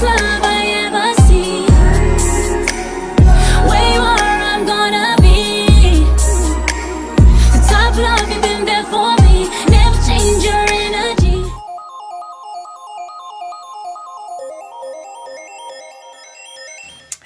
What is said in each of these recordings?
love I ever see. Way more I'm gonna be. The top love you've been there for me. Never change your energy.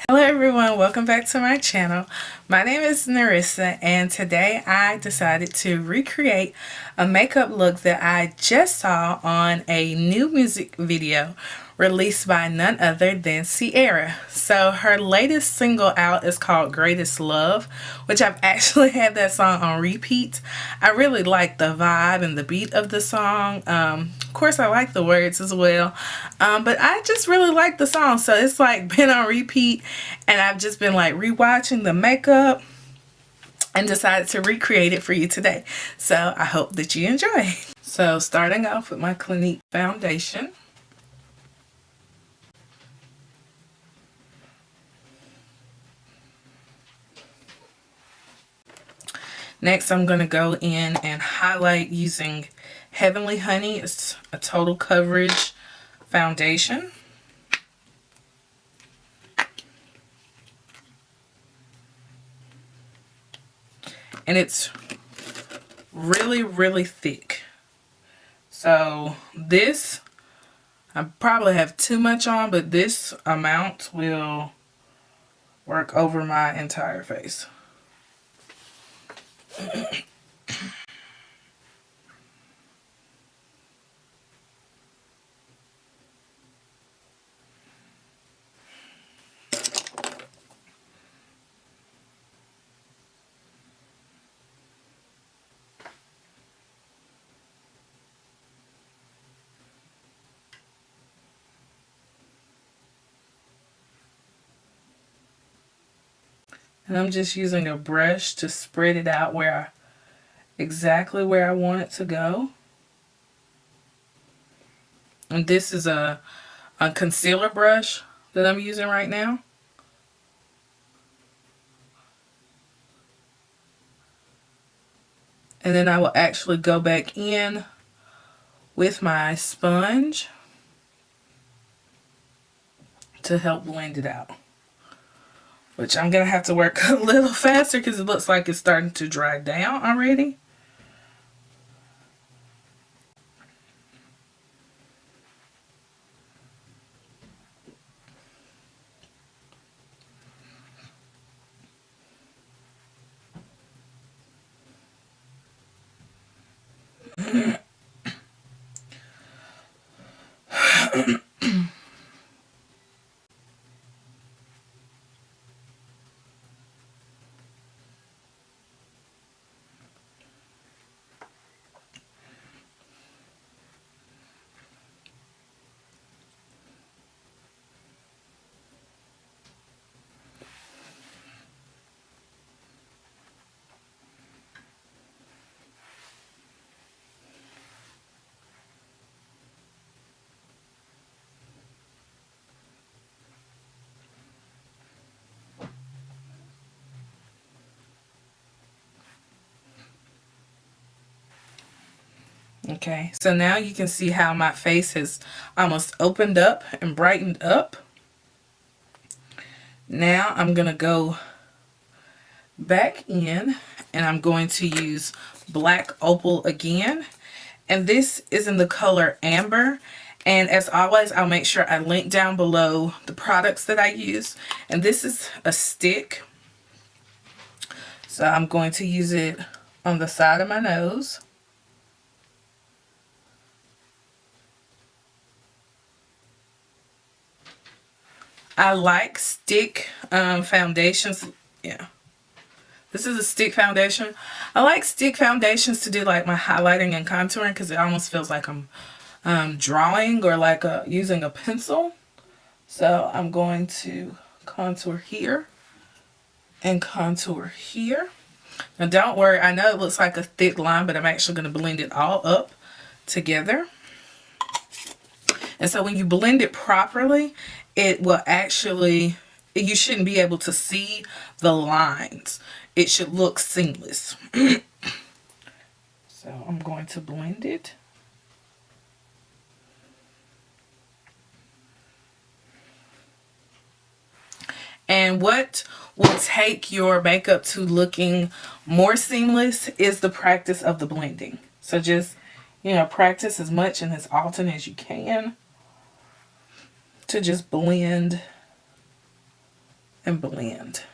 Hello everyone, welcome back to my channel. My name is Narissa and today I decided to recreate a makeup look that I just saw on a new music video released by none other than Ciara. So her latest single out is called Greatest Love, which I've actually had that song on repeat. I really like the vibe and the beat of the song. Of course I like the words as well, but I just really like the song, so it's like been on repeat and I've just been like rewatching the makeup and decided to recreate it for you today. So I hope that you enjoy. So starting off with my Clinique foundation. Next, I'm going to go in and highlight using Heavenly Honey. It's a total coverage foundation. And it's really, really thick. So this, I probably have too much on, but this amount will work over my entire face. And I'm just using a brush to spread it out exactly where I want it to go. And this is a concealer brush that I'm using right now. And then I will actually go back in with my sponge to help blend it out. Which I'm going to have to work a little faster because it looks like it's starting to dry down already. Okay, so now you can see how my face has almost opened up and brightened up. Now I'm going to go back in and I'm going to use black opal again. And this is in the color Amber. And as always, I'll make sure I link down below the products that I use. And this is a stick. So I'm going to use it on the side of my nose. I like stick foundations. Yeah. This is a stick foundation. I like stick foundations to do like my highlighting and contouring because it almost feels like I'm drawing or like using a pencil. So I'm going to contour here and contour here. Now don't worry, I know it looks like a thick line, but I'm actually going to blend it all up together. And so when you blend it properly, it will actually, you shouldn't be able to see the lines. It should look seamless. So I'm going to blend it. And what will take your makeup to looking more seamless is the practice of the blending. So just, you know, practice as much and as often as you can to just blend and blend.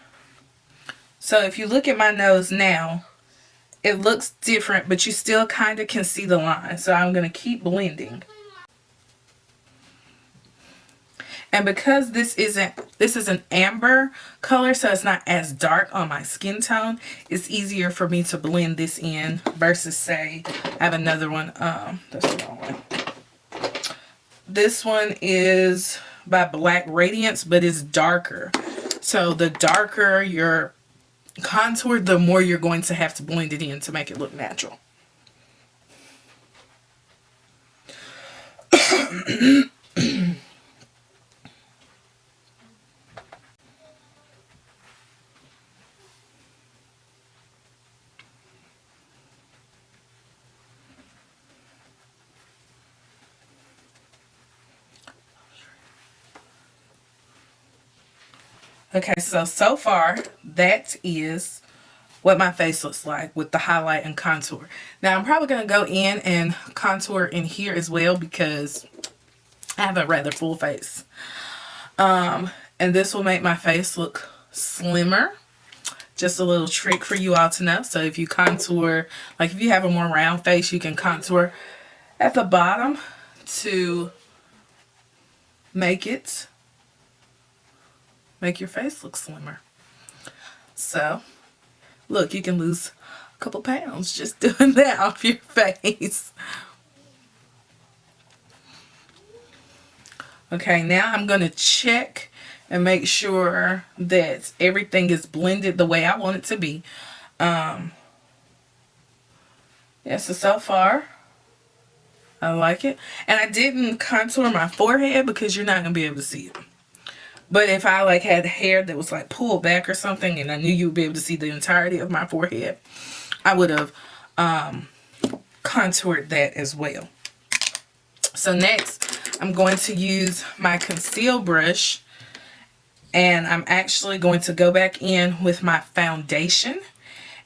So if you look at my nose now, it looks different, but you still kind of can see the line. So I'm going to keep blending. And because this is an amber color, so it's not as dark on my skin tone, it's easier for me to blend this in versus, say, I have another one. That's the wrong one. This one is by Black Radiance, but it's darker. So the darker your contour, the more you're going to have to blend it in to make it look natural. Okay, so far that is what my face looks like with the highlight and contour. Now I'm probably going to go in and contour in here as well because I have a rather full face. And this will make my face look slimmer. Just a little trick for you all to know. So if you contour, like if you have a more round face, you can contour at the bottom to make your face look slimmer. So look, you can lose a couple pounds just doing that off your face. Okay, now I'm going to check and make sure that everything is blended the way I want it to be. Yeah, so far, I like it. And I didn't contour my forehead because you're not going to be able to see it. But if I like had hair that was like pulled back or something and I knew you would be able to see the entirety of my forehead, I would have contoured that as well. So next, I'm going to use my conceal brush, and I'm actually going to go back in with my foundation,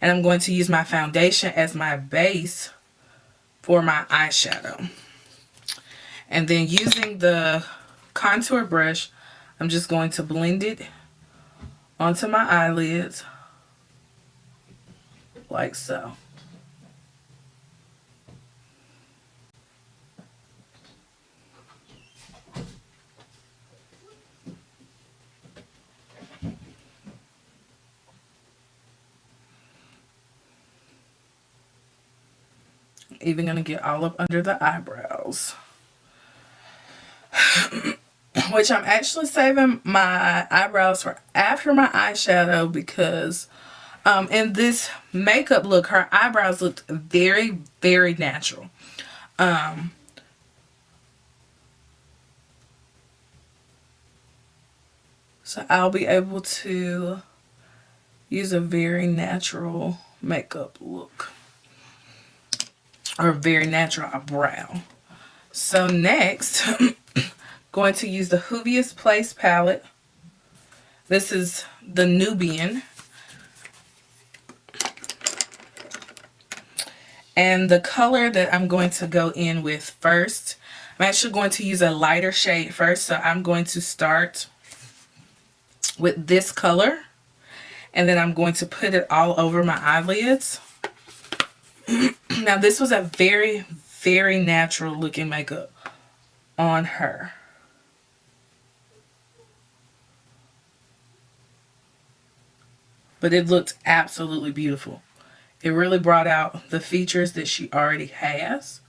and I'm going to use my foundation as my base for my eyeshadow. And then using the contour brush, I'm just going to blend it onto my eyelids like so. Even going to get all up under the eyebrows. Which I'm actually saving my eyebrows for after my eyeshadow because in this makeup look, her eyebrows looked very, very natural. So I'll be able to use a very natural makeup look. Or a very natural brow. So next, going to use the Juvia's Place palette. This is the Nubian. And the color that I'm going to go in with first, I'm actually going to use a lighter shade first. So I'm going to start with this color. And then I'm going to put it all over my eyelids. Now this was a very, very natural looking makeup on her. But it looked absolutely beautiful. It really brought out the features that she already has.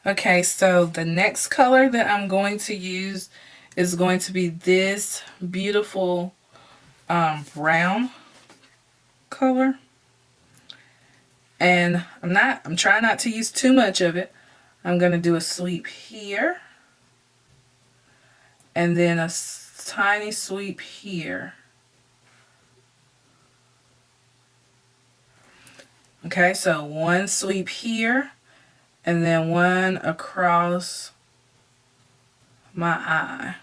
Okay, so the next color that I'm going to use is going to be this beautiful brown color. And I'm trying not to use too much of it. I'm going to do a sweep here. And then a tiny sweep here. Okay, so one sweep here. And then one across my eye.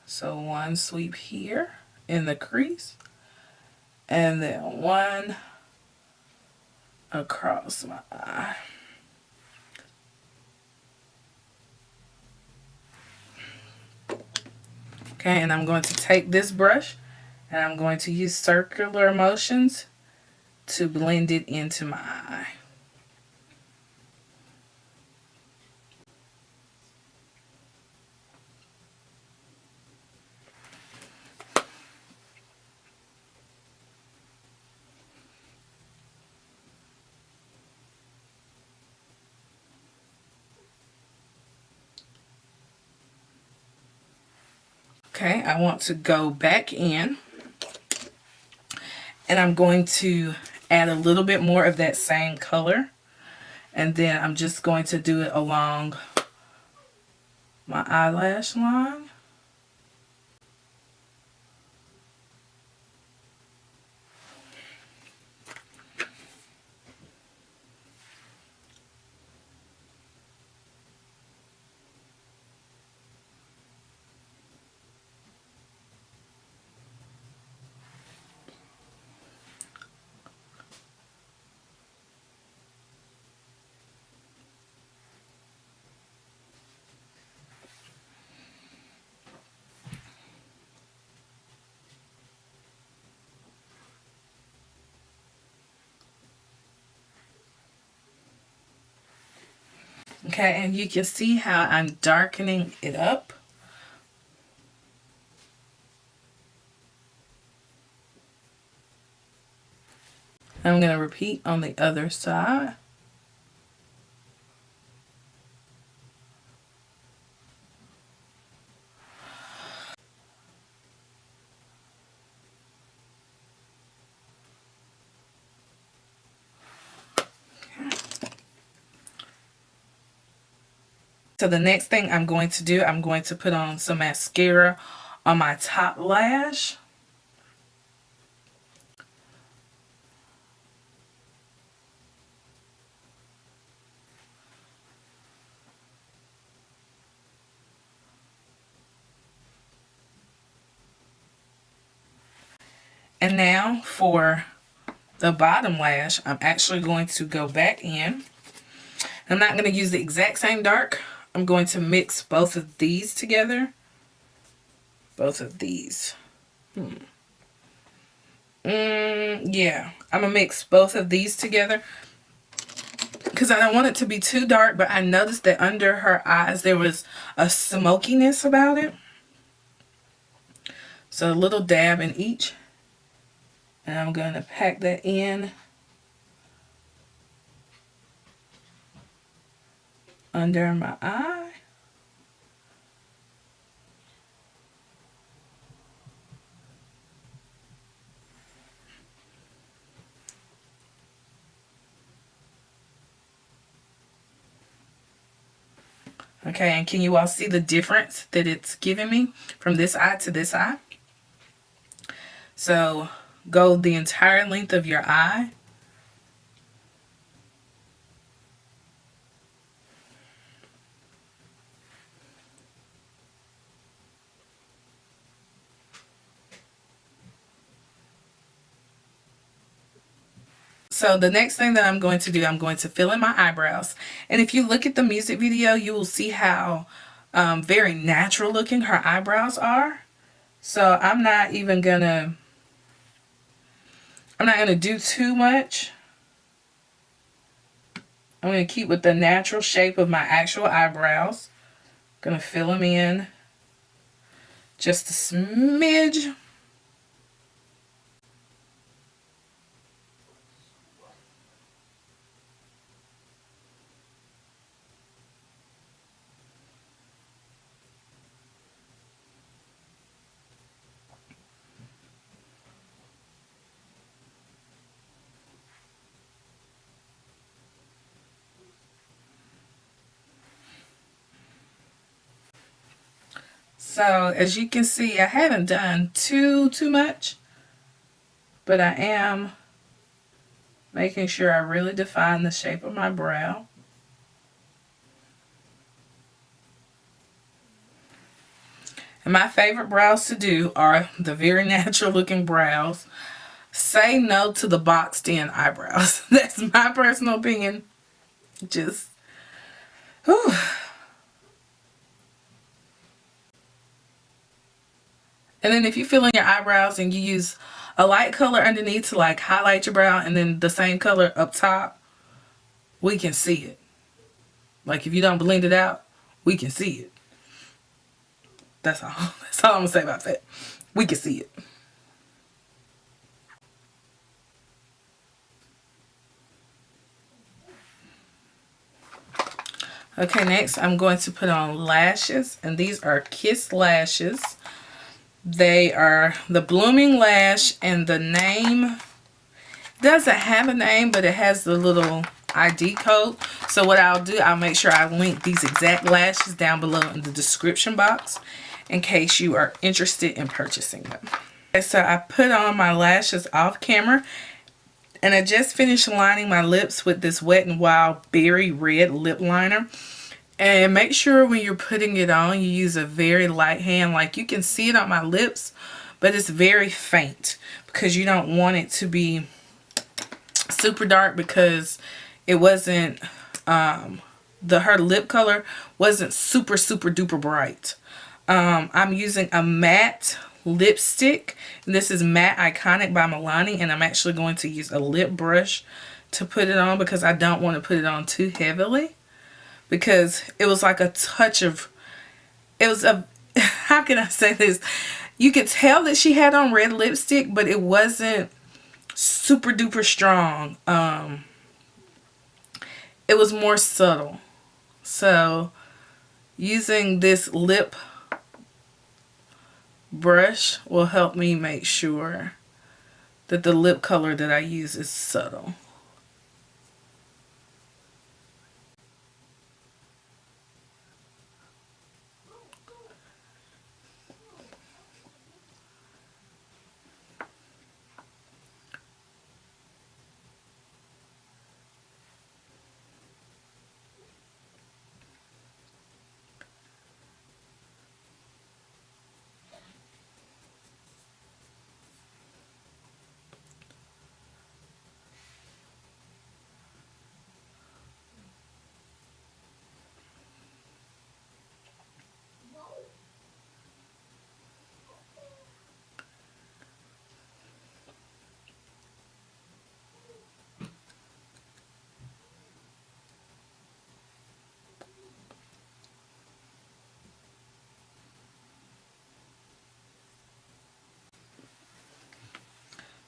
So one sweep here in the crease. And then one across my eye. Okay, and I'm going to take this brush and I'm going to use circular motions to blend it into my eye. Okay, I want to go back in and I'm going to add a little bit more of that same color, and then I'm just going to do it along my eyelash line. Okay, and you can see how I'm darkening it up. I'm going to repeat on the other side. So the next thing I'm going to do, I'm going to put on some mascara on my top lash. And now for the bottom lash, I'm actually going to go back in. I'm not going to use the exact same dark. I'm going to mix both of these together. Both of these. Yeah, I'm going to mix both of these together because I don't want it to be too dark, but I noticed that under her eyes there was a smokiness about it. So a little dab in each. And I'm going to pack that in under my eye. Okay, and can you all see the difference that it's giving me from this eye to this eye? So go the entire length of your eye. So the next thing that I'm going to do, I'm going to fill in my eyebrows. And if you look at the music video, you will see how very natural looking her eyebrows are. So I'm not gonna do too much. I'm gonna keep with the natural shape of my actual eyebrows. Gonna fill them in just a smidge. So as you can see, I haven't done too much, but I am making sure I really define the shape of my brow. And my favorite brows to do are the very natural looking brows. Say no to the boxed in eyebrows. That's my personal opinion. Just, whew. And then if you fill in your eyebrows and you use a light color underneath to like highlight your brow and then the same color up top, we can see it. Like if you don't blend it out, we can see it. That's all. That's all I'm gonna say about that. We can see it. Okay, next I'm going to put on lashes, and these are Kiss lashes. They are the Blooming Lash, and the name doesn't have a name, but it has the little ID code. So what I'll do, I'll make sure I link these exact lashes down below in the description box in case you are interested in purchasing them. Okay, so I put on my lashes off camera, and I just finished lining my lips with this Wet n Wild Berry Red lip liner. And make sure when you're putting it on, you use a very light hand. Like you can see it on my lips, but it's very faint because you don't want it to be super dark, because it wasn't, her lip color wasn't super duper bright. I'm using a matte lipstick. This is Matte Iconic by Milani, and I'm actually going to use a lip brush to put it on because I don't want to put it on too heavily, because it was like a touch of, it was a, how can I say this? You could tell that she had on red lipstick, but it wasn't super duper strong. It was more subtle. So using this lip brush will help me make sure that the lip color that I use is subtle.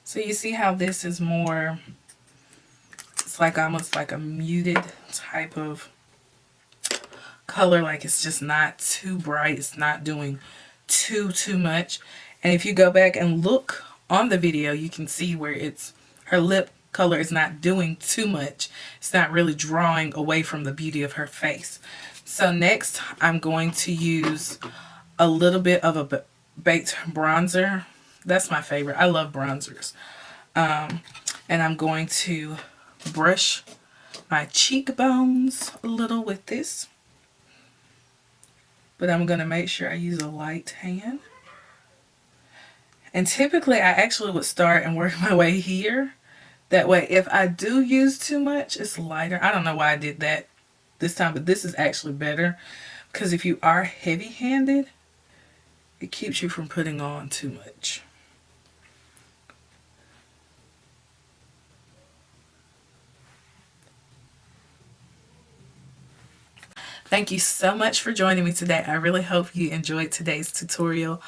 So you see how this is more, it's like almost like a muted type of color. Like it's just not too bright. It's not doing too much. And if you go back and look on the video, you can see where it's, her lip color is not doing too much. It's not really drawing away from the beauty of her face. So next I'm going to use a little bit of a baked bronzer. That's my favorite. I love bronzers. And I'm going to brush my cheekbones a little with this. But I'm going to make sure I use a light hand. And typically I actually would start and work my way here. That way if I do use too much, it's lighter. I don't know why I did that this time, but this is actually better. Because if you are heavy-handed, it keeps you from putting on too much. Thank you so much for joining me today. I really hope you enjoyed today's tutorial.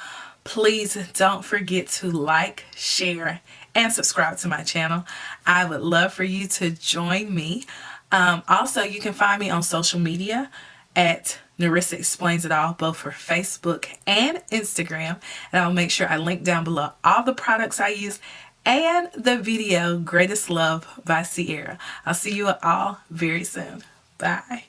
Please don't forget to like, share, and subscribe to my channel. I would love for you to join me. Also, you can find me on social media at Nerissa Explains It All, both for Facebook and Instagram. And I'll make sure I link down below all the products I use and the video Greatest Love by Ciara. I'll see you all very soon. Bye.